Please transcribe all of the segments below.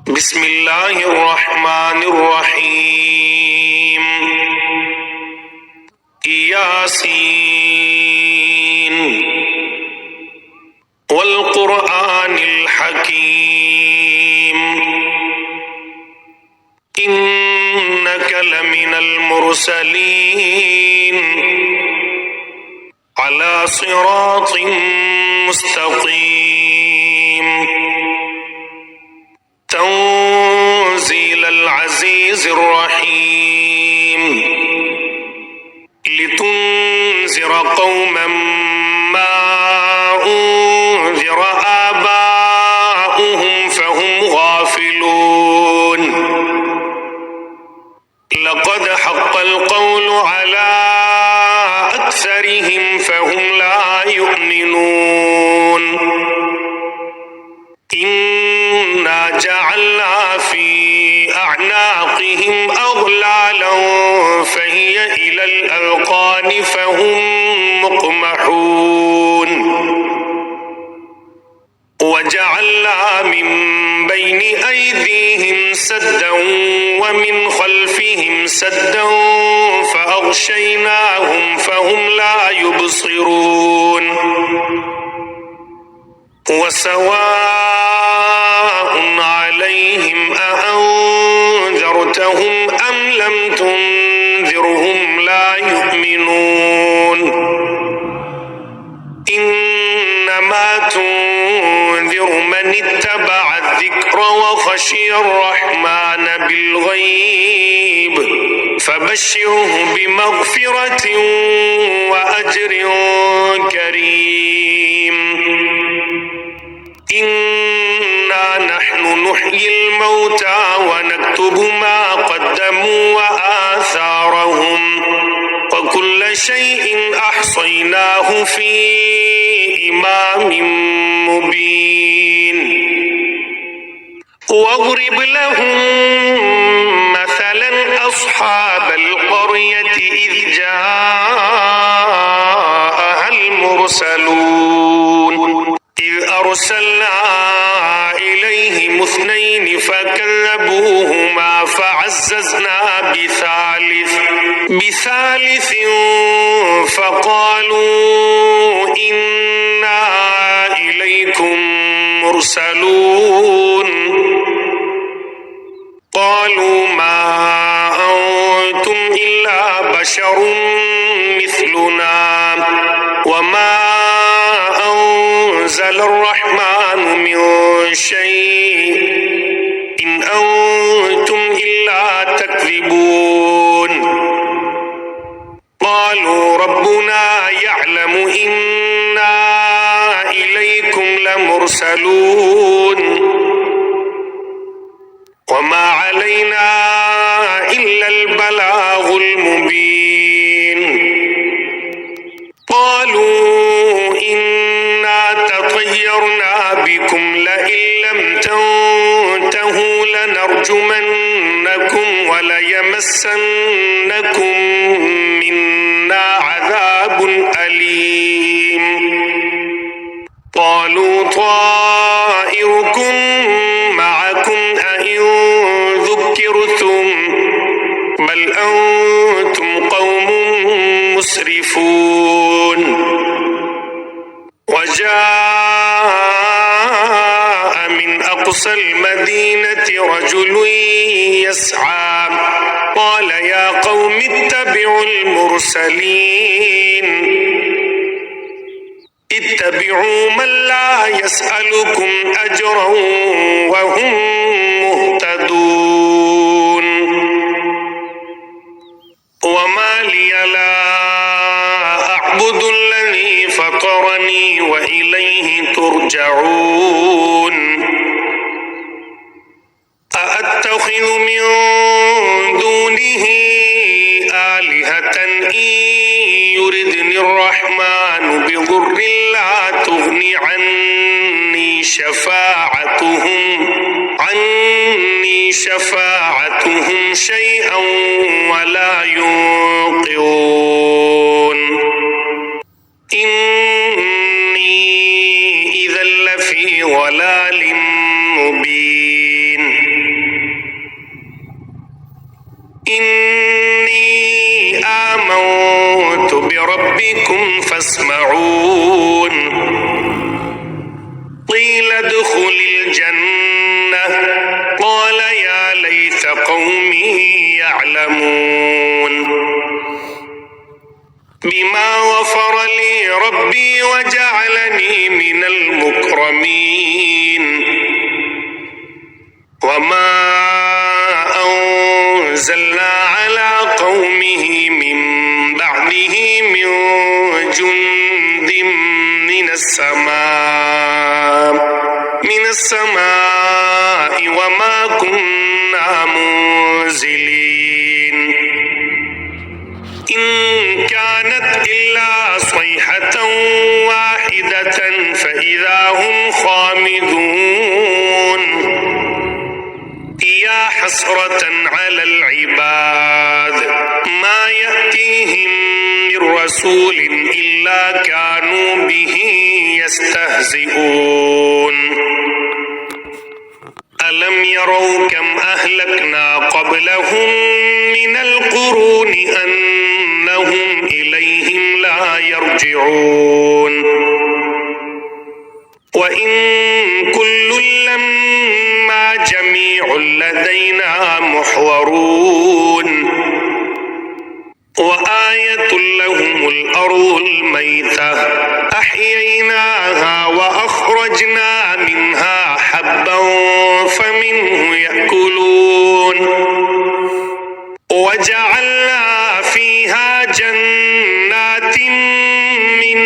बिस्मिल्लाहिर्रहमानिर्रहीम। यासीन वल कुरआनिल हकीम इन्नका लमिनल मुरसलीन अला सिरातिम मुस्तकीम तंज़ीलल अज़ीज़िर रहीम लितुन्ज़िर क़ौमम मा उन्ज़िर आबाउहुम फ़हुम गाफ़िलून लक़द हक़्क़ल क़ौलु अला अक्सरिहिम फ़हुम ला युमिनून इन्ना जअलना फ़ी अअनाक़िहिम अग़लालन फ़हिय इलल अज़क़ानि फ़हुम मुक़महून वजअलना मिन बैनि अयदीहिम सद्दन व मिन ख़ल्फ़िहिम सद्दन फ़अग़शयनाहुम फ़हुम ला युबसिरून वसवाउन अलैहिम अअन्ज़रतहुम अम लम तुन्ज़िरहुम ला युमिनून इन्नमा तुन्ज़िरु मन इत्तबअ अज़्ज़िक्र व ख़शिय अर्रहमान बिल्ग़ैब फ़बश्शिरहु बिमग़फ़िरतिन व अज्रिन करीम इन्ना नहनु नुह्यिल मौता व नक्तुबु मा क़द्दमू व आसारहुम व कुल्ल शैइन अहसयनाहु फ़ी इमामिन मुबीन वज़रिब लहुम मसलन अस्हाबल क़र्यति इज़ जाअहल मुरसलून इज़ अरसलना इलैहिम इस्नैनि फ़कज़्ज़बूहुमा फ़अज़्ज़ज़ना बिसालिसिन फ़क़ालू इन्ना इलैकुम मुरसलून क़ालू मा अंतुम इल्ला बशरुम मिस्लुना वमा अंज़ल अर्रहमानु मिन शैइन अंतुम इल्ला तक्ज़िबून क़ालू रब्बुना यअलमु इन्ना इलैकुम लमुरसलून वमा अलैना इल्लल बलागुल मुबीन क़ालू इन्ना ततय्यरना बिकुम लइन लम तंतहू लनरजुमन्नकुम व लयमस्सन्नकुम मिन्ना अज़ाबुन अलीम क़ालू ताइरुकुम मअकुम अइन ज़ुक्किरतुम बल अंतुम क़ौमुन मुस्रिफून वजाअ मिन अक़सल मदीनति रजुलुन यस्आ क़ाल या क़ौमि इत्तबिउल मुरसलीन इत्तबिउ मन ला यसअलुकुम अजरन व हुम मुहतदून वमा लिया ला अअबुदुल्लज़ी फ़तरनी व इलैहि तुरजऊन अअत्तख़िज़ु मिन दूनिही आलिहतन इन युरिदनिर रहमानु बिदुर्रिन ला तुग़नि अन्नी शफ़ाअतुहुम शैअन व ला युनक़िज़ून इन्नी इज़न लफ़ी ज़लालिम मुबीन। آمنت بربكم فاسمعون قيل ادخل الجنة قال يا ليت قومي يعلمون بما غفر لي ربي وجعلني من المكرمين وما أنزلنا على قومه من بعده من جند من السماء وما كنا منزلين إن كانت إلا صيحة واحدة فإذا هم خامدون يا حسرة على العباد ما يأتيهم من رسول إلا كانوا به يستهزئون ألم يروا كم أهلكنا قبلهم من القرون أنهم إليهم لا يرجعون وإن كل لما جميع لدينا محضرون وآية لهم الأرض الميتة أحييناها وأخرجنا منها حبا فمنه يأكلون وجعلنا فيها جنات من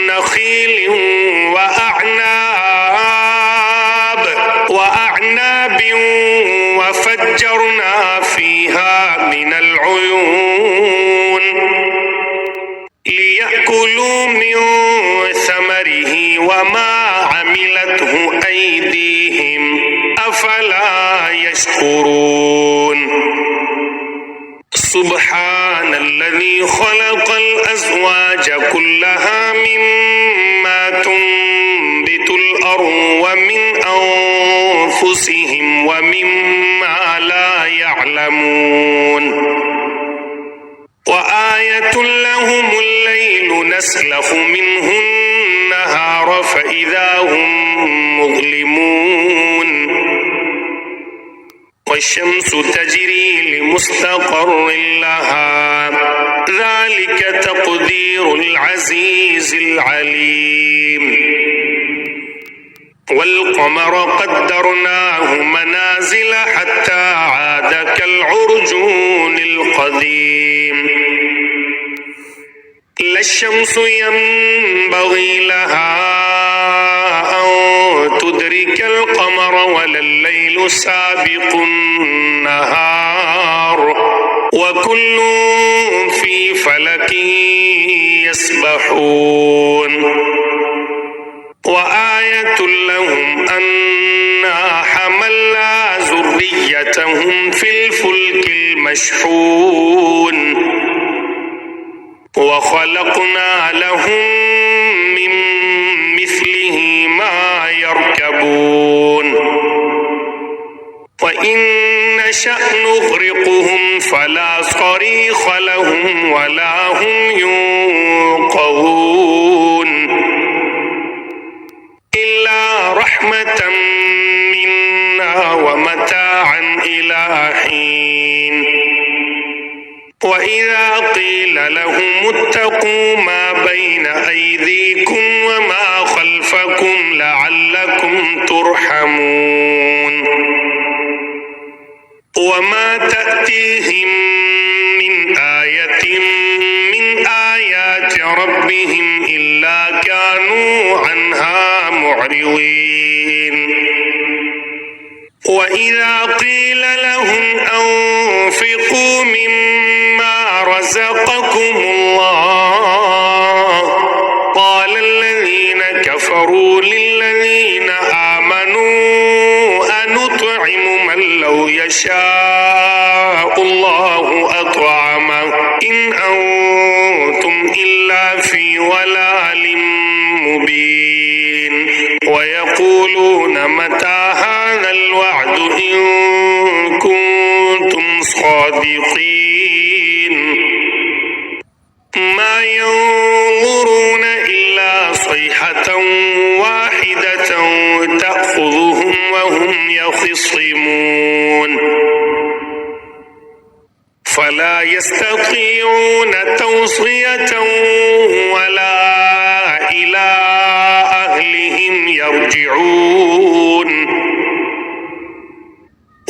نخيل وأعناب وفجرنا فيها من العيون ليأكلوا من ثمره وما عملته أيديهم أفلا يشكرون سبحان الذي خلق الأزواج كلها مما تنبت الأرض ومن أنفسهم ومما لا يعلمون وآية لهم الليل نسلخ منه النهار فإذا هم مظلمون والشمس تجري لمستقر لها ذلك تقدير العزيز العليم والقمر قدرناه منازل حتى عاد كالعرجون القديم لا الشمس ينبغي لها أن تدرك القمر ولا الليل سابق النهار وكل في فلك يسبحون وآية لهم أنا حملنا ذريتهم في الفلك المشحون وخلقنا لهم من مثله ما يركبون وإن نشأ نغرقهم فلا صريخ لهم ولا هم ينقذون إلا رحمة منا ومتاعا إلى حين وإذا قيل لهم اتقوا ما بين أيديكم وما خلفكم لعلكم ترحمون وما تأتيهم من آية من آيات ربهم إلا كانوا عنها معرضين وإذا قيل لهم أنفقوا مما رزقكم الله قال الذين كفروا للذين آمنوا أنطعم من لو يشاء الله أطعمه إن أنتم إلا في ضلال مبين ويقولون متى هذا الوعد إن كنتم صادقين صيحة واحدة تأخذهم وهم يخصمون فلا يستطيعون توصية ولا إلى أهلهم يرجعون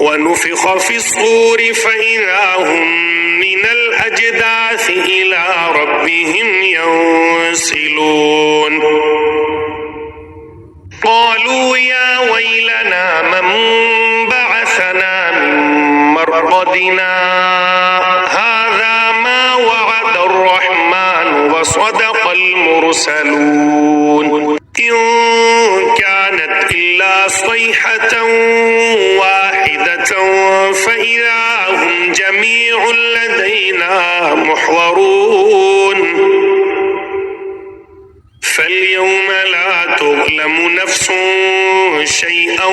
ونفخ في الصور فإذا هم من الأجداث إلى ربهم ينسلون قالوا يا ويلنا من بعثنا من مرقدنا هذا ما وعد الرحمن وصدق المرسلون إن كانت إلا صيحة واحدة فإذا هم جميع لدينا محضرون فاليوم لا تظلم نفس شيئا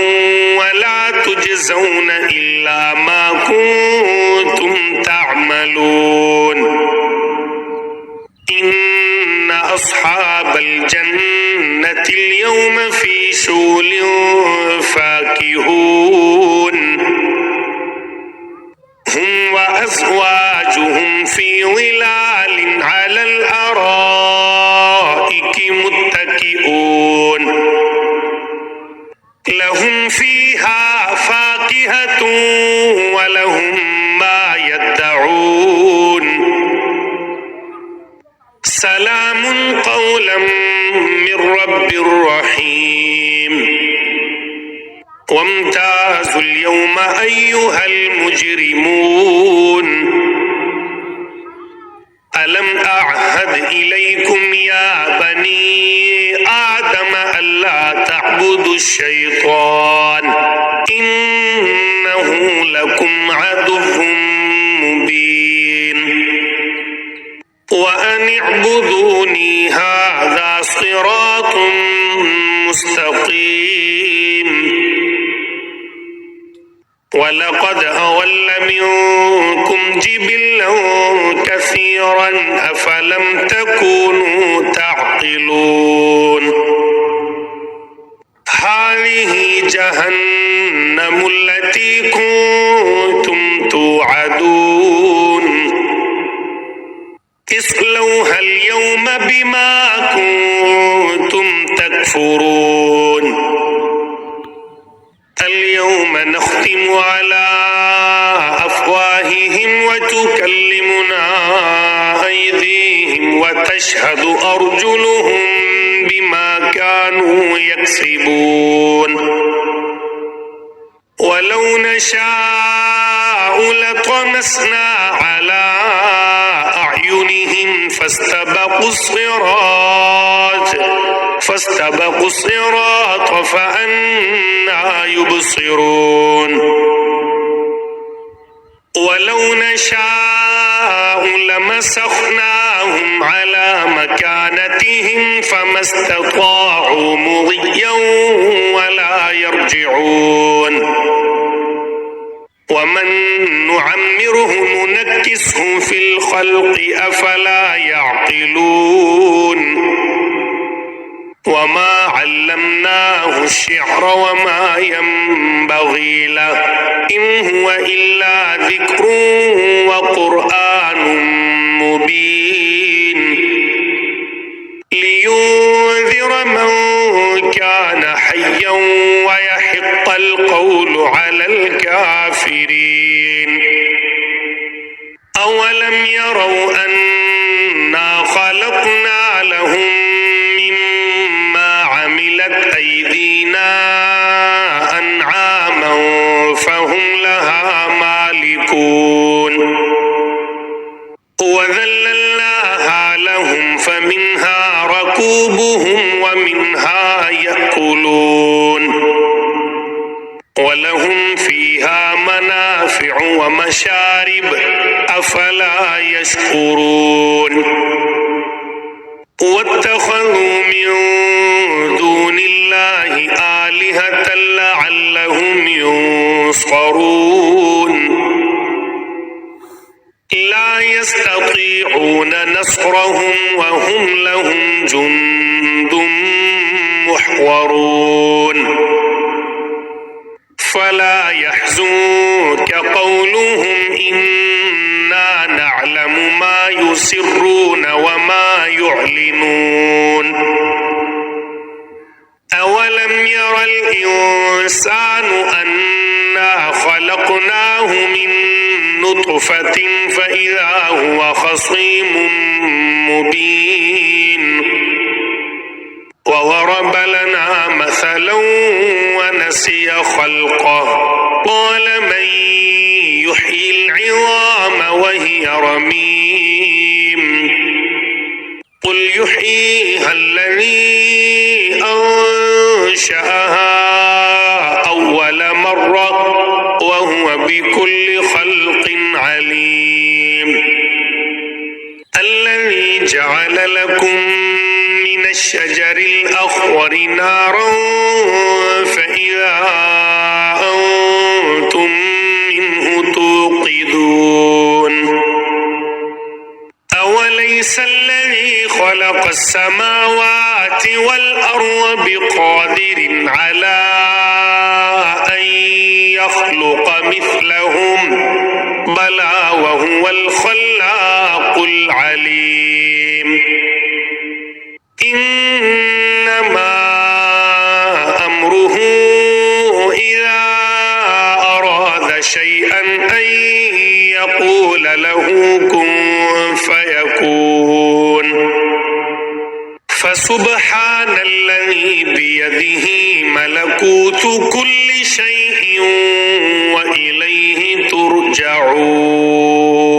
ولا تجزون إلا ما كنتم تعملون إن أصحاب الجنة اليوم في شغل فاكهون هم وأزواجهم في ظلال على الأرائك متكئون لهم فيها فاكهة ولهم ما يدعون سلام قولا من رب رحيم وامتازوا اليوم أيها المجرمون ألم أعهد إليكم يا بني آدم ألا تعبدوا الشيطان إنه لكم عدو مبين وأن اعبدوني هذا صراط مستقيم ولقد أضل منكم جبلا كثيرا أفلم تكونوا تعقلون هذه جهنم التي كنتم توعدون اصلوها اليوم بما كنتم تكفرون اليوم نختم على أفواههم وتكلمنا أيديهم وتشهد أرجلهم بما كانوا يكسبون ولو نشاء لطمسنا على أعينهم فاستبقوا الصراط فأنى يبصرون ولو نشاء لمسخناهم على مكانتهم فما استطاعوا مضيا ولا يرجعون ومن نعمره ننكسه في الخلق أفلا يعقلون وما علمناه الشعر وما ينبغي له إن هو إلا ذكر وقرآن مبين لينذر من كان حيا ويحق القول على الكافرين أولم يروا أنا خلقنا لهم مما عملت أيدينا أنعاما فهم لها مالكون وذللناها لهم فمنها ركوبهم ومنها يأكلون ولهم فيها منافع ومشارب أفلا يشكرون واتخذوا من دون الله آلهة لعلهم ينصرون لا يستطيعون نصرهم وهم لهم جند يحضرون فلا يحزنك قولهم إنا نعلم ما يسرون وما يعلنون أولم ير الإنسان أنا خلقناه من نطفة فإذا هو خصيم مبين وضرب لنا مثلا ونسي خلقه قال من يحيي العظام وهي رميم قل يحييها الذي أنشأها أول مرة وهو بكل خلق عليم الذي جعل لكم من الشجر الأخضر نارا فإذا أنتم منه توقدون أوليس الذي خلق السماوات والأرض بقادر على أن يخلق مثلهم بلى وهو الخلاق العليم إنما أمره إذا أراد شيئا أن يقول له كن فيكون فسبحان الذي بيده ملكوت كل شيء وإليه ترجعون